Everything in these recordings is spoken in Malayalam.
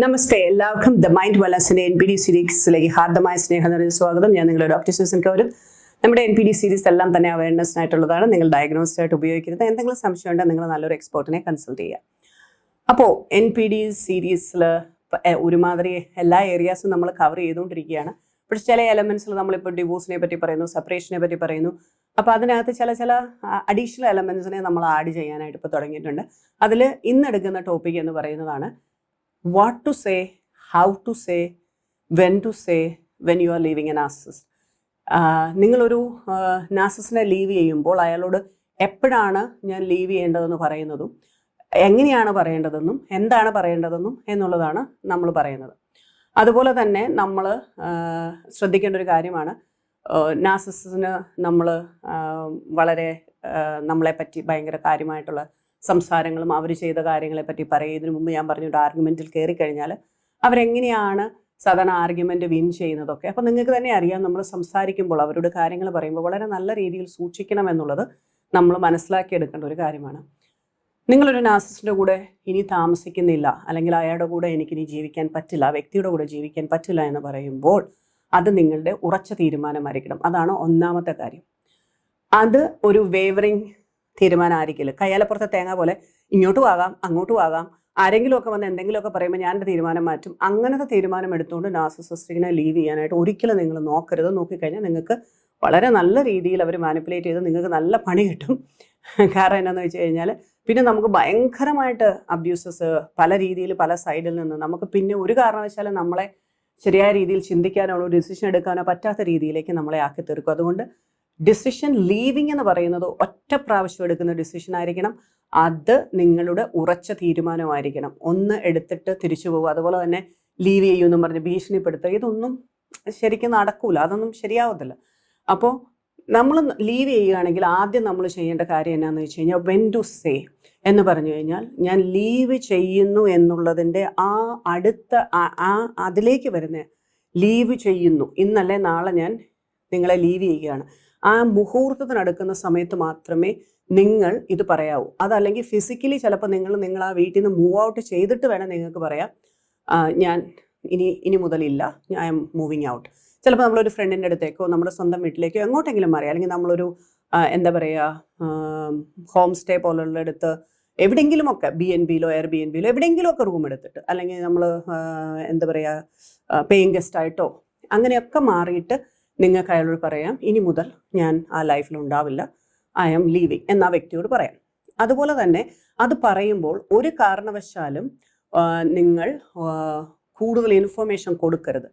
നമസ്തേ, എല്ലാവർക്കും ദ മൈൻഡ് വെൽനസിന്റെ NPD സീരീസിലേക്ക് ഹാർദമായ സ്നേഹം നിറഞ്ഞ സ്വാഗതം. ഞാൻ നിങ്ങളുടെ ഡോക്ടർ സൂസൻ കൗരവ്. നമ്മുടെ NPD സീരീസ് എല്ലാം തന്നെ അവയർനെസ്സിനായിട്ടുള്ളതാണ്. നിങ്ങൾ ഡയഗ്നോസിസ് ആയിട്ട് ഉപയോഗിക്കരുത്. എന്തെങ്കിലും സംശയം ഉണ്ടെങ്കിൽ നിങ്ങൾ നല്ലൊരു എക്സ്പേർട്ടിനെ കൺസൾട്ട് ചെയ്യുക. അപ്പോൾ NPD സീരീസിൽ ഒരുമാതിരി എല്ലാ ഏരിയാസും നമ്മൾ കവർ ചെയ്തുകൊണ്ടിരിക്കുകയാണ്. പക്ഷേ ചില എലമെന്റ്സിൽ നമ്മളിപ്പോൾ ഡിവോഴ്സിനെ പറ്റി പറയുന്നു, സെപ്പറേഷനെ പറ്റി പറയുന്നു. അപ്പോൾ അതിനകത്ത് ചില അഡീഷണൽ എലമെന്റ്സിനെ നമ്മൾ ആഡ് ചെയ്യാനായിട്ട് ഇപ്പോൾ തുടങ്ങിയിട്ടുണ്ട്. അതിൽ ഇന്നെടുക്കുന്ന ടോപ്പിക് എന്ന് പറയുന്നതാണ് what to say, how to say, when you are leaving a narcissist. നിങ്ങളൊരു നാർസിസിനെ ലീവ് ചെയ്യുമ്പോൾ അയാളോട് എപ്പോഴാണ് ഞാൻ ലീവ് ചെയ്യേണ്ടതെന്ന് പറയുന്നതും എങ്ങനെയാണ് പറയേണ്ടതെന്നും എന്താണ് പറയേണ്ടതെന്നും എന്നുള്ളതാണ് നമ്മൾ പറയുന്നത്. അതുപോലെ തന്നെ നമ്മൾ ശ്രദ്ധിക്കേണ്ട ഒരു കാര്യമാണ്, നാർസിസിന് നമ്മൾ വളരെ നമ്മളെപ്പറ്റി ഭയങ്കര കാര്യമായിട്ടുള്ള സംസാരങ്ങളും അവർ ചെയ്ത കാര്യങ്ങളെപ്പറ്റി പറയുന്നതിന് മുമ്പ് ഞാൻ പറഞ്ഞു, ഒരു ആർഗ്യുമെൻറ്റിൽ കയറി കഴിഞ്ഞാൽ അവരെങ്ങനെയാണ് സാധാരണ ആർഗ്യുമെൻറ്റ് വിൻ ചെയ്യുന്നതൊക്കെ. അപ്പോൾ നിങ്ങൾക്ക് തന്നെ അറിയാം, നമ്മൾ സംസാരിക്കുമ്പോൾ അവരോട് കാര്യങ്ങൾ പറയുമ്പോൾ വളരെ നല്ല രീതിയിൽ സൂക്ഷിക്കണം എന്നുള്ളത് നമ്മൾ മനസ്സിലാക്കിയെടുക്കേണ്ട ഒരു കാര്യമാണ്. നിങ്ങളൊരു നാർസിസിൻ്റെ കൂടെ ഇനി താമസിക്കുന്നില്ല, അല്ലെങ്കിൽ അയാളുടെ കൂടെ എനിക്കിനി ജീവിക്കാൻ പറ്റില്ല, ആ വ്യക്തിയുടെ കൂടെ ജീവിക്കാൻ പറ്റില്ല എന്ന് പറയുമ്പോൾ അത് നിങ്ങളുടെ ഉറച്ച തീരുമാനമായിരിക്കണം. അതാണ് ഒന്നാമത്തെ കാര്യം. അത് ഒരു വേവറിങ് തീരുമാനമായിരിക്കില്ല. കയ്യാലപ്പുറത്തെ തേങ്ങ പോലെ ഇങ്ങോട്ടും ആകാം അങ്ങോട്ടും ആകാം. ആരെങ്കിലുമൊക്കെ വന്ന് എന്തെങ്കിലുമൊക്കെ പറയുമ്പോൾ ഞാൻ എൻ്റെ തീരുമാനം മാറ്റും. അങ്ങനത്തെ തീരുമാനം എടുത്തുകൊണ്ട് നാർസിസിസ്റ്റിനെ ലീവ് ചെയ്യാനായിട്ട് ഒരിക്കലും നിങ്ങൾ നോക്കരുത്. നോക്കിക്കഴിഞ്ഞാൽ നിങ്ങൾക്ക് വളരെ നല്ല രീതിയിൽ അവർ മാനിപ്പുലേറ്റ് ചെയ്ത് നിങ്ങൾക്ക് നല്ല പണി കിട്ടും. കാരണം എന്താണെന്ന് വെച്ച് കഴിഞ്ഞാൽ പിന്നെ നമുക്ക് ഭയങ്കരമായിട്ട് അബ്യൂസസ് പല രീതിയിൽ പല സൈഡിൽ നിന്ന് നമുക്ക് പിന്നെ ഒരു കാരണവശാലും നമ്മളെ ശരിയായ രീതിയിൽ ചിന്തിക്കാനോ ഡിസിഷൻ എടുക്കാനോ പറ്റാത്ത രീതിയിലേക്ക് നമ്മളെ ആക്കി തീർക്കും. അതുകൊണ്ട് ഡിസിഷൻ ലീവിങ് എന്ന് പറയുന്നത് ഒറ്റ പ്രാവശ്യം എടുക്കുന്ന ഡിസിഷൻ ആയിരിക്കണം. അത് നിങ്ങളുടെ ഉറച്ച തീരുമാനമായിരിക്കണം. ഒന്ന് എടുത്തിട്ട് തിരിച്ചു പോകുക, അതുപോലെ തന്നെ ലീവ് ചെയ്യുമെന്നും പറഞ്ഞ് ഭീഷണിപ്പെടുത്തുക, ഇതൊന്നും ശരിക്കും നടക്കൂല, അതൊന്നും ശരിയാവത്തില്ല. അപ്പോൾ നമ്മൾ ലീവ് ചെയ്യുകയാണെങ്കിൽ ആദ്യം നമ്മൾ ചെയ്യേണ്ട കാര്യം എന്നാന്ന് വെച്ച് കഴിഞ്ഞാൽ വെൻ ടു സേ എന്ന് പറഞ്ഞു കഴിഞ്ഞാൽ ഞാൻ ലീവ് ചെയ്യുന്നു എന്നുള്ളതിൻ്റെ അതിലേക്ക് വരുന്ന ലീവ് ചെയ്യുന്നു, ഇന്നല്ലേ നാളെ ഞാൻ നിങ്ങളെ ലീവ് ചെയ്യുകയാണ്, ആ മുഹൂർത്തത്തിനടുക്കുന്ന സമയത്ത് മാത്രമേ നിങ്ങൾ ഇത് പറയാവൂ. അതല്ലെങ്കിൽ ഫിസിക്കലി ചിലപ്പോൾ നിങ്ങൾ ആ വീട്ടിൽ നിന്ന് മൂവ് ഔട്ട് ചെയ്തിട്ട് വേണം നിങ്ങൾക്ക് പറയാം, ഞാൻ ഇനി മുതലില്ല, ഐ എം മൂവിങ് ഔട്ട്. ചിലപ്പോൾ നമ്മളൊരു ഫ്രണ്ടിൻ്റെ അടുത്തേക്കോ നമ്മുടെ സ്വന്തം വീട്ടിലേക്കോ എങ്ങോട്ടെങ്കിലും പറയാം, അല്ലെങ്കിൽ നമ്മളൊരു എന്താ പറയുക ഹോം സ്റ്റേ പോലുള്ള അടുത്ത് എവിടെയെങ്കിലുമൊക്കെ BNBയിലോ Airbnbയിലോ എവിടെയെങ്കിലുമൊക്കെ റൂം എടുത്തിട്ട്, അല്ലെങ്കിൽ നമ്മൾ എന്താ പറയുക പേയിങ് ഗസ്റ്റായിട്ടോ അങ്ങനെയൊക്കെ മാറിയിട്ട് നിങ്ങൾക്ക് അയാളോട് പറയാം, ഇനി മുതൽ ഞാൻ ആ ലൈഫിൽ ഉണ്ടാവില്ല, ഐ ആം ലീവിങ് എന്ന വ്യക്തിയോട് പറയാം. അതുപോലെ തന്നെ അത് പറയുമ്പോൾ ഒരു കാരണവശാലും നിങ്ങൾ കൂടുതൽ ഇൻഫർമേഷൻ കൊടുക്കരുത്.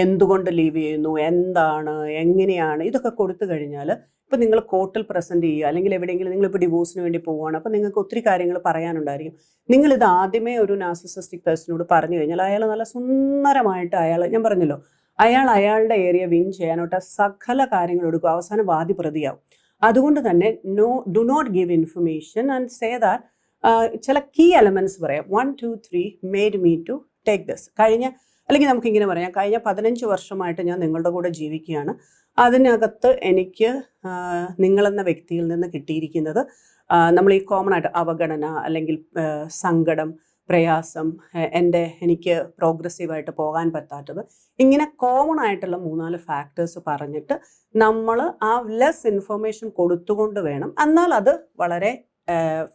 എന്തുകൊണ്ട് ലീവ് ചെയ്യുന്നു, എന്താണ്, എങ്ങനെയാണ്, ഇതൊക്കെ കൊടുത്തു കഴിഞ്ഞാൽ ഇപ്പം നിങ്ങൾ കോർട്ടിൽ പ്രസൻറ്റ് ചെയ്യുക, അല്ലെങ്കിൽ എവിടെയെങ്കിലും നിങ്ങളിപ്പോൾ ഡിവോഴ്സിന് വേണ്ടി പോവുകയാണ്, അപ്പോൾ നിങ്ങൾക്ക് ഒത്തിരി കാര്യങ്ങൾ പറയാനുണ്ടായിരിക്കും. നിങ്ങളിത് ആദ്യമേ ഒരു നാർസിസിസ്റ്റിക് പേഴ്സണോട് പറഞ്ഞു കഴിഞ്ഞാൽ അയാൾ നല്ല സുന്ദരമായിട്ട് ഞാൻ പറഞ്ഞല്ലോ, അയാളുടെ ഏരിയ വിൻ ചെയ്യാനായിട്ട് സകല കാര്യങ്ങൾ എടുക്കും, അവസാനം വാദി പ്രതിയാവും. അതുകൊണ്ട് തന്നെ do not give information and say that ചില കീ എലമെന്റ്സ് പറയാം. 1, 2, 3 made me to take this. അല്ലെങ്കിൽ നമുക്കിങ്ങനെ പറയാം, കഴിഞ്ഞ 15 വർഷമായിട്ട് ഞാൻ നിങ്ങളുടെ കൂടെ ജീവിക്കുകയാണ്, അതിനകത്ത് എനിക്ക് നിങ്ങളെന്ന വ്യക്തിയിൽ നിന്ന് കിട്ടിയിരിക്കുന്നത് നമ്മൾ ഈ കോമൺ ആയിട്ട് അവഗണന, അല്ലെങ്കിൽ സങ്കടം, പ്രയാസം, എനിക്ക് പ്രോഗ്രസീവായിട്ട് പോകാൻ പറ്റാത്തത്, ഇങ്ങനെ കോമൺ ആയിട്ടുള്ള 3-4 ഫാക്ടേഴ്സ് പറഞ്ഞിട്ട് നമ്മൾ ആ ലെസ് ഇൻഫർമേഷൻ കൊടുത്തുകൊണ്ട് വേണം. എന്നാൽ അത് വളരെ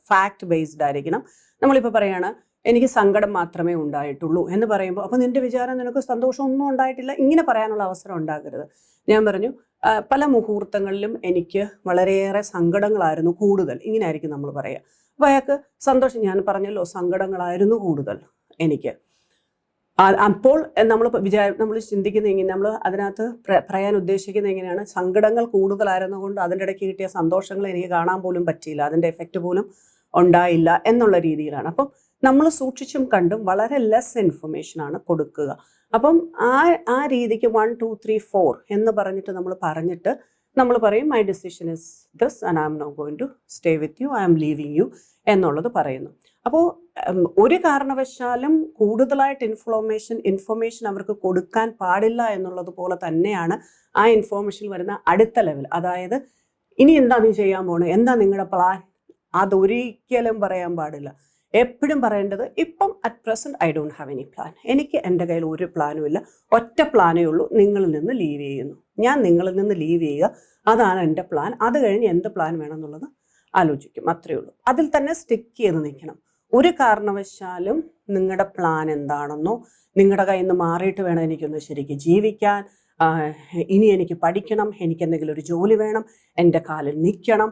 ഫാക്ട് ബേസ്ഡ് ആയിരിക്കണം. നമ്മളിപ്പോൾ പറയുകയാണ് എനിക്ക് സങ്കടം മാത്രമേ ഉണ്ടായിട്ടുള്ളൂ എന്ന് പറയുമ്പോൾ അപ്പോൾ നിൻ്റെ വിചാരം നിനക്ക് സന്തോഷമൊന്നും ഉണ്ടായിട്ടില്ല, ഇങ്ങനെ പറയാനുള്ള അവസരം ഉണ്ടാകരുത്. ഞാൻ പറഞ്ഞു പല മുഹൂർത്തങ്ങളിലും എനിക്ക് വളരെയേറെ സങ്കടങ്ങളായിരുന്നു കൂടുതൽ, ഇങ്ങനെ ആയിരിക്കും നമ്മൾ പറയുക. അപ്പോൾ അയാൾക്ക് സന്തോഷം, ഞാൻ പറഞ്ഞല്ലോ സങ്കടങ്ങളായിരുന്നു കൂടുതൽ എനിക്ക്. അപ്പോൾ നമ്മൾ ചിന്തിക്കുന്ന ഇങ്ങനെ, നമ്മൾ അതിനകത്ത് പറയാൻ ഉദ്ദേശിക്കുന്നത് എങ്ങനെയാണ്, സങ്കടങ്ങൾ കൂടുതലായിരുന്നു കൊണ്ട് അതിൻ്റെ ഇടയ്ക്ക് കിട്ടിയ സന്തോഷങ്ങൾ എനിക്ക് കാണാൻ പോലും പറ്റിയില്ല, അതിൻ്റെ എഫക്റ്റ് പോലും ഉണ്ടായില്ല എന്നുള്ള രീതിയിലാണ്. അപ്പം നമ്മൾ സൂക്ഷിച്ചും കണ്ടും വളരെ ലെസ് ഇൻഫർമേഷനാണ് കൊടുക്കുക. അപ്പം ആ രീതിക്ക് 1, 2, 3, 4 എന്ന് പറഞ്ഞിട്ട് നമ്മൾ പറയും my decision is this and I'm not going to stay with you, I'm leaving you എന്നുള്ളത് പറയുന്നു. അപ്പോൾ ഒരു കാരണവശാലും കൂടുതലായിട്ട് ഇൻഫർമേഷൻ അവർക്ക് കൊടുക്കാൻ പാടില്ല എന്നുള്ളത് പോലെ തന്നെയാണ് ആ ഇൻഫർമേഷനിൽ വരുന്ന അടുത്ത ലെവൽ. അതായത് ഇനി എന്താ നീ ചെയ്യാൻ പോണേ, എന്താ നിങ്ങളുടെ പ്ലാൻ, അതൊരിക്കലും പറയാൻ പാടില്ല. എപ്പോഴും പറയേണ്ടത് ഇപ്പം at present I don't have any plan, എനിക്ക് എൻ്റെ കയ്യിൽ ഒരു പ്ലാനും ഇല്ല, ഒറ്റ പ്ലാനേ ഉള്ളൂ, നിങ്ങളിൽ നിന്ന് ലീവ് ചെയ്യുന്നു, ഞാൻ നിങ്ങളിൽ നിന്ന് ലീവ് ചെയ്യുക, അതാണ് എൻ്റെ പ്ലാൻ. അത് കഴിഞ്ഞ് എന്ത് പ്ലാൻ വേണമെന്നുള്ളത് ആലോചിക്കും, അത്രയേ ഉള്ളൂ. അതിൽ തന്നെ സ്റ്റിക്ക് ചെയ്ത് നിൽക്കണം. ഒരു കാരണവശാലും നിങ്ങളുടെ പ്ലാൻ എന്താണെന്നോ നിങ്ങളുടെ കയ്യിൽ നിന്ന് മാറിയിട്ട് വേണം എനിക്കൊന്ന് ശരിക്കും ജീവിക്കാൻ, ഇനി എനിക്ക് പഠിക്കണം, എനിക്ക് എന്തെങ്കിലും ഒരു ജോലി വേണം, എൻ്റെ കാലിൽ നിൽക്കണം,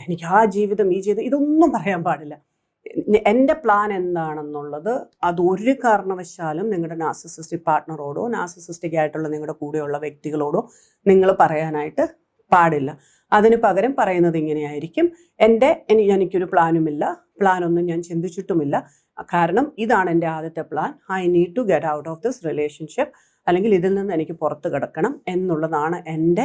എനിക്ക് ആ ജീവിതം ഈ ജീവിതം, ഇതൊന്നും പറയാൻ പാടില്ല. എൻ്റെ പ്ലാൻ എന്താണെന്നുള്ളത് അതൊരു കാരണവശാലും നിങ്ങളുടെ നാർസിസിസ്റ്റിക് പാർട്ട്ണറോടോ നാർസിസിസ്റ്റിക് ആയിട്ടുള്ള നിങ്ങളുടെ കൂടെയുള്ള വ്യക്തികളോടോ നിങ്ങൾ പറയാനായിട്ട് പാടില്ല. അതിന് പകരം പറയുന്നത് ഇങ്ങനെയായിരിക്കും, എനിക്കൊരു പ്ലാനുമില്ല, പ്ലാനൊന്നും ഞാൻ ചിന്തിച്ചിട്ടുമില്ല, കാരണം ഇതാണ് എൻ്റെ ആദ്യത്തെ plan, I need to get out of this relationship, അല്ലെങ്കിൽ ഇതിൽ നിന്ന് എനിക്ക് പുറത്ത് കിടക്കണം എന്നുള്ളതാണ് എൻ്റെ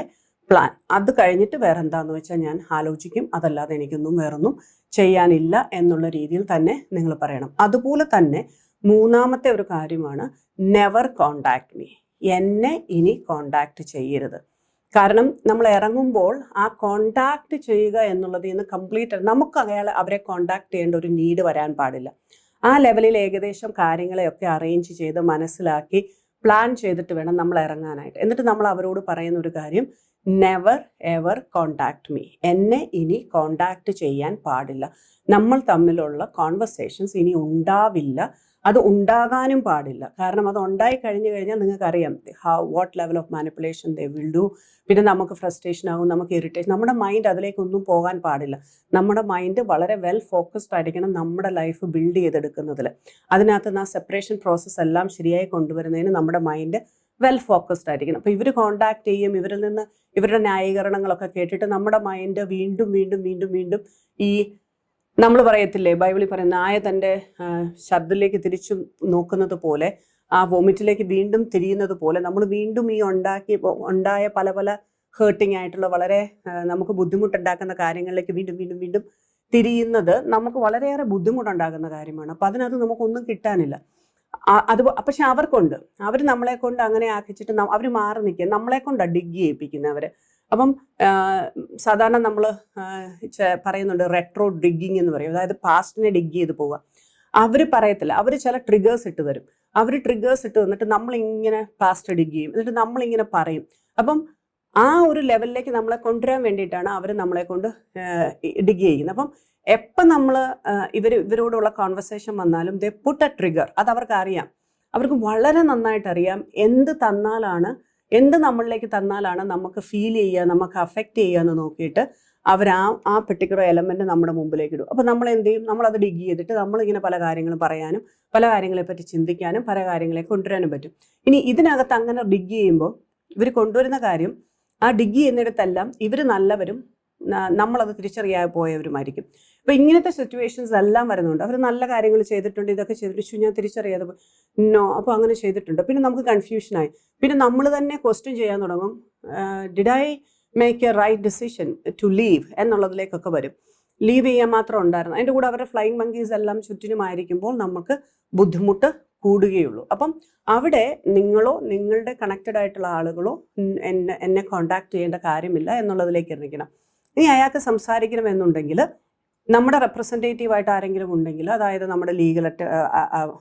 പ്ലാൻ. അത് കഴിഞ്ഞിട്ട് വേറെ എന്താണെന്ന് വെച്ചാൽ ഞാൻ ആലോചിക്കും, അതല്ലാതെ എനിക്കൊന്നും വേറൊന്നും ചെയ്യാനില്ല എന്നുള്ള രീതിയിൽ തന്നെ നിങ്ങൾ പറയണം. അതുപോലെ തന്നെ മൂന്നാമത്തെ ഒരു കാര്യമാണ് നെവർ കോണ്ടാക്ട് മീ, എന്നെ ഇനി കോണ്ടാക്ട് ചെയ്യരുത്. കാരണം നമ്മൾ ഇറങ്ങുമ്പോൾ ആ കോണ്ടാക്ട് ചെയ്യുക എന്നുള്ളതിൽ നിന്ന് കംപ്ലീറ്റ് നമുക്ക് അവരെ കോണ്ടാക്ട് ചെയ്യേണ്ട ഒരു നീഡ് വരാൻ പാടില്ല. ആ ലെവലിൽ ഏകദേശം കാര്യങ്ങളെയൊക്കെ അറേഞ്ച് ചെയ്ത് മനസ്സിലാക്കി പ്ലാൻ ചെയ്തിട്ട് വേണം നമ്മൾ ഇറങ്ങാനായിട്ട്. എന്നിട്ട് നമ്മൾ അവരോട് പറയുന്ന ഒരു കാര്യം, നെവർ എവർ കോണ്ടാക്ട് മീ, എന്നെ ഇനി കോണ്ടാക്ട് ചെയ്യാൻ പാടില്ല, നമ്മൾ തമ്മിലുള്ള കോൺവെർസേഷൻസ് ഇനി ഉണ്ടാവില്ല, അത് ഉണ്ടാകാനും പാടില്ല. കാരണം അത് ഉണ്ടായി കഴിഞ്ഞു കഴിഞ്ഞാൽ നിങ്ങൾക്കറിയാം what level of manipulation they will do. പിന്നെ നമുക്ക് ഫ്രസ്ട്രേഷൻ ആകും, നമുക്ക് ഇറിറ്റേഷൻ, നമ്മുടെ മൈൻഡ് അതിലേക്കൊന്നും പോകാൻ പാടില്ല. നമ്മുടെ മൈൻഡ് വളരെ വെൽ ഫോക്കസ്ഡ് ആയിരിക്കണം നമ്മുടെ ലൈഫ് ബിൽഡ് ചെയ്തെടുക്കുന്നതിൽ. അതിനകത്ത് ആ സെപ്പറേഷൻ പ്രോസസ്സ് എല്ലാം ശരിയായി കൊണ്ടുവരുന്നതിന് നമ്മുടെ മൈൻഡ് വെൽ ഫോക്കസ്ഡ് ആയിരിക്കണം. അപ്പോൾ ഇവർ കോണ്ടാക്ട് ചെയ്യും, ഇവരിൽ നിന്ന് ഇവരുടെ ന്യായീകരണങ്ങളൊക്കെ കേട്ടിട്ട് നമ്മുടെ മൈൻഡ് വീണ്ടും വീണ്ടും വീണ്ടും വീണ്ടും ഈ നമ്മൾ പറയത്തില്ലേ, ബൈബിളിൽ പറയുന്ന നായ തൻ്റെ ശബ്ദത്തിലേക്ക് തിരിച്ചു നോക്കുന്നത് പോലെ, ആ വോമിറ്റിലേക്ക് വീണ്ടും തിരിയുന്നത് പോലെ നമ്മൾ വീണ്ടും ഈ ഉണ്ടായ പല പല ഹേർട്ടിങ് ആയിട്ടുള്ള വളരെ നമുക്ക് ബുദ്ധിമുട്ടുണ്ടാക്കുന്ന കാര്യങ്ങളിലേക്ക് വീണ്ടും വീണ്ടും വീണ്ടും തിരിയുന്നത് നമുക്ക് വളരെയേറെ ബുദ്ധിമുട്ടുണ്ടാകുന്ന കാര്യമാണ്. അപ്പം അതിനകത്ത് നമുക്കൊന്നും കിട്ടാനില്ല. പക്ഷെ അവർക്കുണ്ട്, അവർ നമ്മളെ കൊണ്ട് അങ്ങനെ ആക്കിച്ചിട്ട് അവർ മാറി നിൽക്കുക, നമ്മളെ കൊണ്ടാണ് ഡിഗ് ചെയ്യിപ്പിക്കുന്നത് അവർ. അപ്പം സാധാരണ നമ്മൾ പറയുന്നുണ്ട് റെട്രോ ഡിഗ്ഗിങ് എന്ന് പറയും, അതായത് പാസ്റ്റിനെ ഡിഗ് ചെയ്ത് പോവുക. അവർ പറയത്തില്ല, അവർ ചില ട്രിഗേഴ്സ് ഇട്ട് തരും. അവർ ട്രിഗേഴ്സ് ഇട്ട് തന്നിട്ട് നമ്മളിങ്ങനെ പാസ്റ്റ് ഡിഗ് ചെയ്യും, എന്നിട്ട് നമ്മളിങ്ങനെ പറയും. അപ്പം ആ ഒരു ലെവലിലേക്ക് നമ്മളെ കൊണ്ടുവരാൻ വേണ്ടിയിട്ടാണ് അവർ നമ്മളെ കൊണ്ട് ഡിഗ് ചെയ്യുന്നത്. അപ്പം എപ്പം നമ്മൾ ഇവരോടുള്ള കോൺവെർസേഷൻ വന്നാലും ദേ പുട്ട് എ ട്രിഗർ, അത് അവർക്ക് അറിയാം, അവർക്ക് വളരെ നന്നായിട്ട് അറിയാം എന്ത് നമ്മളിലേക്ക് തന്നാലാണ് നമുക്ക് ഫീൽ ചെയ്യുക, നമുക്ക് അഫക്റ്റ് ചെയ്യുക എന്ന് നോക്കിയിട്ട് അവർ ആ പെർട്ടിക്കുലർ എലമെന്റ് നമ്മുടെ മുമ്പിലേക്ക് ഇടും. അപ്പോൾ നമ്മൾ എന്ത് ചെയ്യും, നമ്മളത് ഡിഗ് ചെയ്തിട്ട് നമ്മളിങ്ങനെ പല കാര്യങ്ങളും പറയാനും പല കാര്യങ്ങളെപ്പറ്റി ചിന്തിക്കാനും പല കാര്യങ്ങളെ കൊണ്ടുവരാനും പറ്റും. ഇനി ഇതിനകത്ത് അങ്ങനെ ഡിഗ് ചെയ്യുമ്പോൾ ഇവർ കൊണ്ടുവരുന്ന കാര്യം, ആ ഡിഗ് ചെയ്യുന്നിടത്തെല്ലാം ഇവർ നല്ലവരും നമ്മളത് തിരിച്ചറിയാതെ പോയവരുമായിരിക്കും. അപ്പോൾ ഇങ്ങനത്തെ സിറ്റുവേഷൻസ് എല്ലാം വരുന്നുണ്ട്. അവർ നല്ല കാര്യങ്ങൾ ചെയ്തിട്ടുണ്ട്, ഇതൊക്കെ ചെയ്തിട്ട് ഞാൻ തിരിച്ചറിയാതെ നോ, അപ്പോൾ അങ്ങനെ ചെയ്തിട്ടുണ്ട്. പിന്നെ നമുക്ക് കൺഫ്യൂഷനായി, പിന്നെ നമ്മൾ തന്നെ ക്വസ്റ്റ്യൻ ചെയ്യാൻ തുടങ്ങും, did I make a right decision to leave എന്നുള്ളതിലേക്കൊക്കെ വരും. ലീവ് ചെയ്യാൻ മാത്രം ഉണ്ടായിരുന്നു, അതിൻ്റെ കൂടെ അവരുടെ ഫ്ലൈയിങ് മങ്കീസ് എല്ലാം ചുറ്റിനുമായിരിക്കുമ്പോൾ നമുക്ക് ബുദ്ധിമുട്ട് കൂടുകയുള്ളൂ. അപ്പം അവിടെ നിങ്ങളോ നിങ്ങളുടെ കണക്റ്റഡ് ആയിട്ടുള്ള ആളുകളോ എന്നെ കോണ്ടാക്ട് ചെയ്യേണ്ട കാര്യമില്ല എന്നുള്ളതിലേക്ക് ഇറങ്ങിക്കണം. ഇനി അയാൾക്ക് സംസാരിക്കണമെന്നുണ്ടെങ്കിൽ നമ്മുടെ റെപ്രസെൻറ്റേറ്റീവായിട്ട് ആരെങ്കിലും ഉണ്ടെങ്കിൽ, അതായത് നമ്മുടെ ലീഗൽ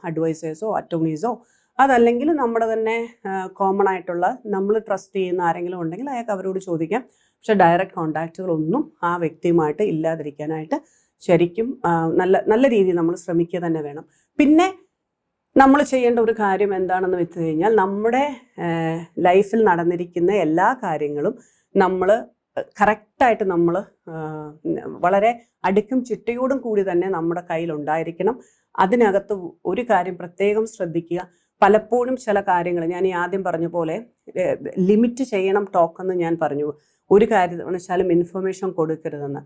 അഡ്വൈസേഴ്സോ അറ്റോർണീസോ, അതല്ലെങ്കിൽ നമ്മുടെ തന്നെ കോമൺ ആയിട്ടുള്ള നമ്മൾ ട്രസ്റ്റ് ചെയ്യുന്ന ആരെങ്കിലും ഉണ്ടെങ്കിൽ അയാൾക്ക് അവരോട് ചോദിക്കാം. പക്ഷെ ഡയറക്റ്റ് കോണ്ടാക്റ്റുകളൊന്നും ആ വ്യക്തിയുമായിട്ട് ഇല്ലാതിരിക്കാനായിട്ട് ശരിക്കും നല്ല രീതിയിൽ നമ്മൾ ശ്രമിക്കുക തന്നെ വേണം. പിന്നെ നമ്മൾ ചെയ്യേണ്ട ഒരു കാര്യം എന്താണെന്ന് വെച്ച് കഴിഞ്ഞാൽ, നമ്മുടെ ലൈഫിൽ നടന്നിരിക്കുന്ന എല്ലാ കാര്യങ്ങളും നമ്മൾ കറക്റ്റായിട്ട് നമ്മൾ വളരെ അടുക്കും ചിട്ടയോടും കൂടി തന്നെ നമ്മുടെ കയ്യിലുണ്ടായിരിക്കണം. അതിനകത്ത് ഒരു കാര്യം പ്രത്യേകം ശ്രദ്ധിക്കുക, പലപ്പോഴും ചില കാര്യങ്ങൾ ഞാൻ ഈ ആദ്യം പറഞ്ഞ പോലെ ലിമിറ്റ് ചെയ്യണം ടോക്കെന്ന് ഞാൻ പറഞ്ഞു. ഒരു കാരണവശാലും ഇൻഫർമേഷൻ കൊടുക്കരുതെന്ന്.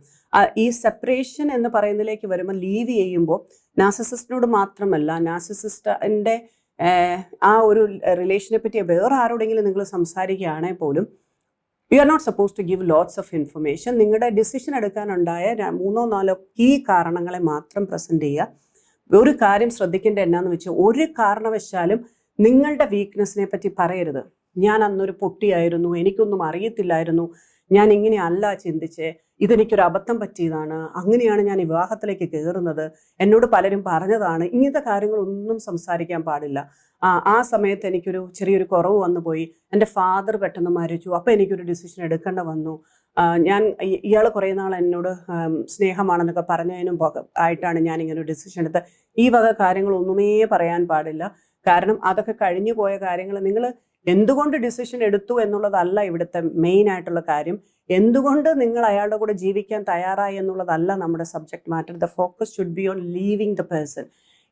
ഈ സെപ്പറേഷൻ എന്ന് പറയുന്നതിലേക്ക് വരുമ്പോൾ ലീവ് ചെയ്യുമ്പോൾ നാർസിസിസ്റ്റിനോട് മാത്രമല്ല, നാർസിസിസ്റ്റിൻ്റെ ആ ഒരു റിലേഷനെ പറ്റി വേറെ ആരോടെങ്കിലും നിങ്ങൾ സംസാരിക്കുകയാണെങ്കിൽ പോലും you are not suppose to give lots of information. നിങ്ങളുടെ ഡിസിഷൻ എടുക്കാനുണ്ടായ 3-4 കീ കാരണങ്ങളെ മാത്രം പ്രസൻറ്റ് ചെയ്യുക. ഒരു കാര്യം ശ്രദ്ധിക്കേണ്ട എന്നാന്ന് വെച്ചാൽ, ഒരു കാരണവശാലും നിങ്ങളുടെ വീക്ക്നെസ്സിനെ പറ്റി പറയരുത്. ഞാൻ അന്നൊരു പൊട്ടിയായിരുന്നു, എനിക്കൊന്നും അറിയത്തില്ലായിരുന്നു, ഞാൻ ഇങ്ങനെ അല്ല ചിന്തിച്ചേ, ഇതെനിക്കൊരു അബദ്ധം പറ്റിയതാണ്, അങ്ങനെയാണ് ഞാൻ വിവാഹത്തിലേക്ക് കയറുന്നത്, എന്നോട് പലരും പറഞ്ഞതാണ്, ഇങ്ങനത്തെ കാര്യങ്ങളൊന്നും സംസാരിക്കാൻ പാടില്ല. ആ സമയത്ത് എനിക്കൊരു ചെറിയൊരു കുറവ് വന്നു പോയി, എൻ്റെ ഫാദർ പെട്ടെന്ന് മരിച്ചു, അപ്പം എനിക്കൊരു ഡിസിഷൻ എടുക്കേണ്ട വന്നു, ഞാൻ ഇയാൾ കുറേ നാൾ എന്നോട് സ്നേഹമാണെന്നൊക്കെ പറഞ്ഞതിനും ആയിട്ടാണ് ഞാൻ ഇങ്ങനെ ഒരു ഡിസിഷൻ എടുത്തത്. ഈ വക കാര്യങ്ങളൊന്നുമേ പറയാൻ പാടില്ല. കാരണം അതൊക്കെ കഴിഞ്ഞു പോയ കാര്യങ്ങൾ. നിങ്ങൾ എന്തുകൊണ്ട് ഡിസിഷൻ എടുത്തു എന്നുള്ളതല്ല ഇവിടുത്തെ മെയിൻ ആയിട്ടുള്ള കാര്യം. എന്തുകൊണ്ട് നിങ്ങൾ അയാളുടെ കൂടെ ജീവിക്കാൻ തയ്യാറായി എന്നുള്ളതല്ല നമ്മുടെ subject matter. The focus should be on living the person.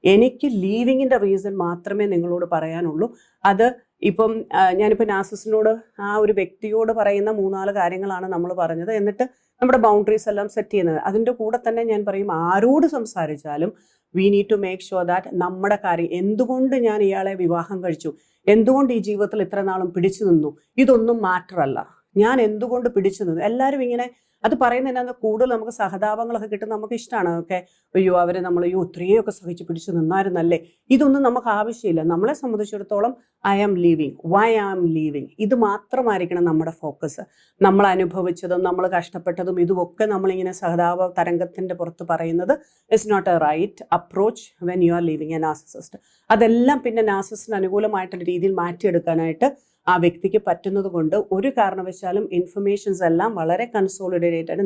എനിക്ക് ലീവിങ്ങിൻ്റെ റീസൺ മാത്രമേ നിങ്ങളോട് പറയാനുള്ളൂ. അത് ഇപ്പം ഞാനിപ്പോൾ നാസിസിനോട്, ആ ഒരു വ്യക്തിയോട് പറയുന്ന 3-4 കാര്യങ്ങളാണ് നമ്മൾ പറഞ്ഞത്. എന്നിട്ട് നമ്മുടെ ബൗണ്ടറീസ് എല്ലാം സെറ്റ് ചെയ്യുന്നത്. അതിൻ്റെ കൂടെ തന്നെ ഞാൻ പറയും, ആരോട് സംസാരിച്ചാലും we need to make sure that നമ്മുടെ കാര്യം, എന്തുകൊണ്ട് ഞാൻ ഇയാളെ വിവാഹം കഴിച്ചു, എന്തുകൊണ്ട് ഈ ജീവിതത്തിൽ ഇത്ര നാളും പിടിച്ചു നിന്നു, ഇതൊന്നും മാറ്റർ അല്ല. ഞാൻ എന്തുകൊണ്ട് പിടിച്ചു നിന്നു. എല്ലാവരും ഇങ്ങനെ അത് പറയുന്നതിനകത്ത് കൂടുതൽ നമുക്ക് സഹതാപങ്ങളൊക്കെ കിട്ടും. നമുക്ക് ഇഷ്ടമാണ്. ഓക്കെ, അയ്യോ അവരെ നമ്മൾ ഇത്രയൊക്കെ സഹിച്ച് പിടിച്ചു നിന്നായിരുന്നല്ലേ. ഇതൊന്നും നമുക്ക് ആവശ്യമില്ല. നമ്മളെ സംബന്ധിച്ചിടത്തോളം I am leaving, why I am leaving, ഇത് മാത്രമായിരിക്കണം നമ്മുടെ ഫോക്കസ്. നമ്മൾ അനുഭവിച്ചതും നമ്മൾ കഷ്ടപ്പെട്ടതും ഇതുമൊക്കെ നമ്മളിങ്ങനെ സഹതാപ തരംഗത്തിൻ്റെ പുറത്ത് പറയുന്നത് is not a right approach when you are leaving a narcissist. അതെല്ലാം പിന്നെ നാർസിസിന് അനുകൂലമായിട്ടുള്ള രീതിയിൽ മാറ്റിയെടുക്കാനായിട്ട് ആ വ്യക്തിക്ക് പറ്റുന്നത് കൊണ്ട് ഒരു കാരണവശാലും ഇൻഫർമേഷൻസ് എല്ലാം വളരെ കൺസോളിഡേറ്റഡ്,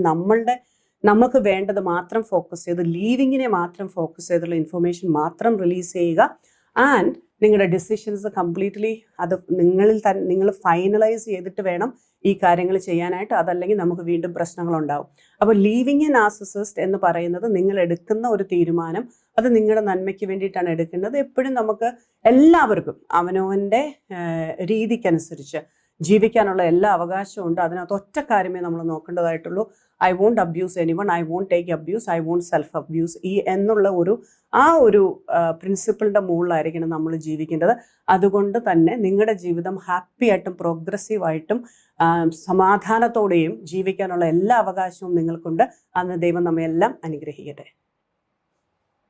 നമുക്ക് വേണ്ടത് മാത്രം ഫോക്കസ് ചെയ്ത്, ലീവിങ്ങിനെ മാത്രം ഫോക്കസ് ചെയ്തുള്ള ഇൻഫർമേഷൻ മാത്രം റിലീസ് ചെയ്യുക. ആൻഡ് നിങ്ങളുടെ ഡിസിഷൻസ് കംപ്ലീറ്റ്ലി അത് നിങ്ങൾ ഫൈനലൈസ് ചെയ്തിട്ട് വേണം ഈ കാര്യങ്ങൾ ചെയ്യാനായിട്ട്. അതല്ലെങ്കിൽ നമുക്ക് വീണ്ടും പ്രശ്നങ്ങളുണ്ടാവും. അപ്പോൾ ലീവിങ് എ നാർസിസിസ്റ്റ് എന്ന് പറയുന്നത് നിങ്ങൾ എടുക്കുന്ന ഒരു തീരുമാനം, അത് നിങ്ങളുടെ നന്മയ്ക്ക് വേണ്ടിയിട്ടാണ് എടുക്കേണ്ടത്. എപ്പോഴും നമുക്ക് എല്ലാവർക്കും അവനവൻ്റെ രീതിക്കനുസരിച്ച് ജീവിക്കാനുള്ള എല്ലാ അവകാശവും ഉണ്ട്. അതിനകത്ത് ഒറ്റ കാര്യമേ നമ്മൾ നോക്കേണ്ടതായിട്ടുള്ളൂ. I won't abuse anyone, I won't take abuse, I won't self abuse. എന്നുള്ള ആ ഒരു പ്രിൻസിപ്പിളിൻ്റെ മുകളിലായിരിക്കണം നമ്മൾ ജീവിക്കേണ്ടത്. അതുകൊണ്ട് തന്നെ നിങ്ങളുടെ ജീവിതം ഹാപ്പി ആയിട്ടും പ്രോഗ്രസീവായിട്ടും സമാധാനത്തോടെയും ജീവിക്കാനുള്ള എല്ലാ അവകാശവും നിങ്ങൾക്കുണ്ട്. അന്ന് ദൈവം നമ്മയെല്ലാം അനുഗ്രഹിക്കട്ടെ.